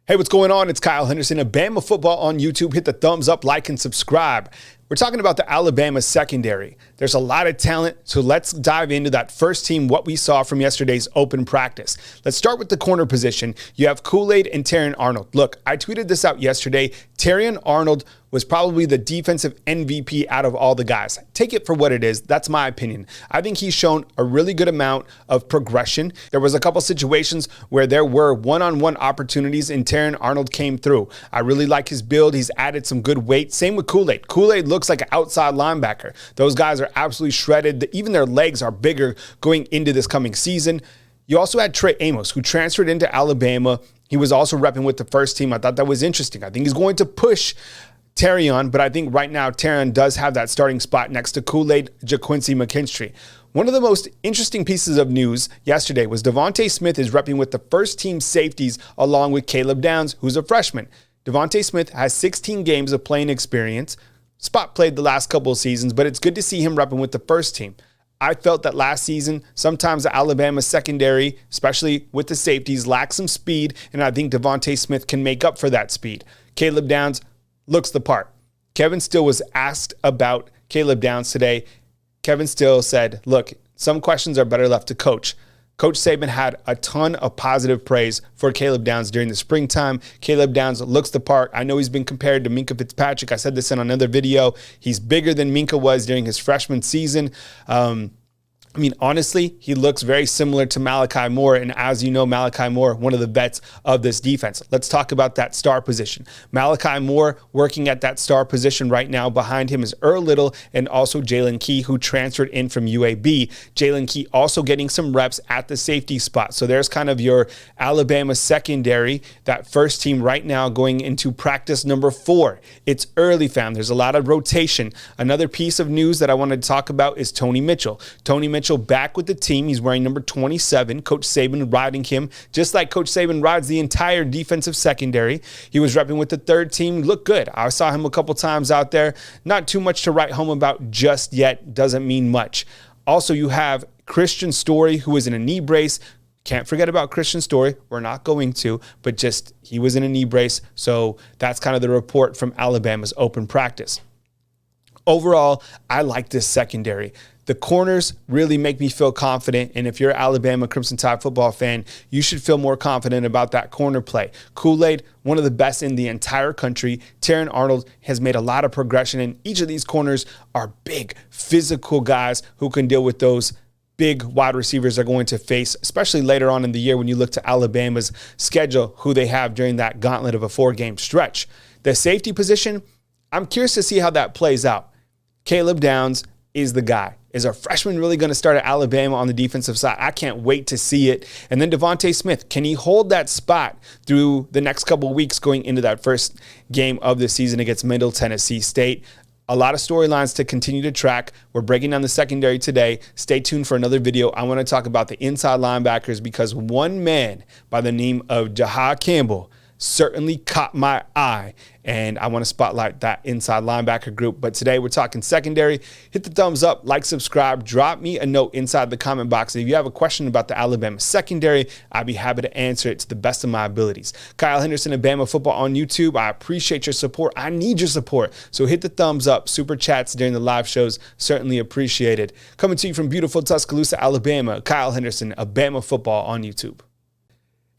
Hey, what's going on? It's Kyle Henderson of BAMA Football on YouTube. Hit the thumbs up, like, and subscribe. We're talking about the Alabama secondary. There's a lot of talent, so let's dive into that first team, what we saw from yesterday's open practice. Let's start with the corner position. You have Kool-Aid and Terrion Arnold. Look, I tweeted this out yesterday. Terrion Arnold was probably the defensive MVP out of all the guys. Take it for what it is. That's my opinion. I think he's shown a really good amount of progression. There was a couple situations where there were one-on-one opportunities and Terrion Arnold came through. I really like his build. He's added some good weight. Same with Kool-Aid. Kool-Aid looks like an outside linebacker. Those guys are absolutely shredded. Even their legs are bigger going into this coming season. You also had Trey Amos, who transferred into Alabama. He was also repping with the first team. I thought that was interesting. I think he's going to push Terrion, but I think right now Terrion does have that starting spot next to Kool-Aid, JaQuincy McKinstry. One of the most interesting pieces of news yesterday was Devonta Smith is repping with the first team safeties along with Caleb Downs, who's a freshman. Devonta Smith has 16 games of playing experience, spot played the last couple of seasons, but it's good to see him repping with the first team. I felt that last season, sometimes the Alabama secondary, especially with the safeties, lacked some speed, and I think Devonta Smith can make up for that speed. Caleb Downs looks the part. Kevin Steele was asked about Caleb Downs today. Kevin Steele said, look, some questions are better left to coach. Coach Saban had a ton of positive praise for Caleb Downs during the springtime. Caleb Downs looks the part. I know he's been compared to Minkah Fitzpatrick. I said this in another video. He's bigger than Minkah was during his freshman season. Honestly, he looks very similar to Malachi Moore. And as you know, Malachi Moore, one of the vets of this defense. Let's talk about that star position. Malachi Moore working at that star position right now. Behind him is Earl Little and also Jalen Key, who transferred in from UAB. Jalen Key also getting some reps at the safety spot. So there's kind of your Alabama secondary, that first team right now going into practice number 4. It's early, fam. There's a lot of rotation. Another piece of news that I wanted to talk about is Tony Mitchell. Tony Mitchell back with the team. He's wearing number 27. Coach Saban riding him, just like Coach Saban rides the entire defensive secondary. He was repping with the third team. Looked good. I saw him a couple times out there. Not too much to write home about just yet. Doesn't mean much. Also, you have Christian Story, who is in a knee brace. Can't forget about Christian Story. We're not going to, but just he was in a knee brace. So that's kind of the report from Alabama's open practice. Overall, I like this secondary. The corners really make me feel confident, and if you're an Alabama Crimson Tide football fan, you should feel more confident about that corner play. Kool-Aid, one of the best in the entire country. Terrion Arnold has made a lot of progression, and each of these corners are big, physical guys who can deal with those big wide receivers they're going to face, especially later on in the year when you look to Alabama's schedule, who they have during that gauntlet of a 4-game stretch. The safety position, I'm curious to see how that plays out. Caleb Downs is the guy. Is a freshman really going to start at Alabama on the defensive side? I can't wait to see it. And then Devonta Smith, can he hold that spot through the next couple of weeks going into that first game of the season against Middle Tennessee State? A lot of storylines to continue to track. We're breaking down the secondary today. Stay tuned for another video. I want to talk about the inside linebackers because one man by the name of Jaha Campbell certainly caught my eye, and I want to spotlight that inside linebacker group. But today we're talking secondary. Hit the thumbs up, like, subscribe, drop me a note inside the comment box. If you have a question about the Alabama secondary, I'd be happy to answer it to the best of my abilities. Kyle Henderson of BAMA Football on YouTube. I appreciate your support. I need your support. So hit the thumbs up. Super chats during the live shows, certainly appreciated. Coming to you from beautiful Tuscaloosa, Alabama, Kyle Henderson of BAMA Football on YouTube.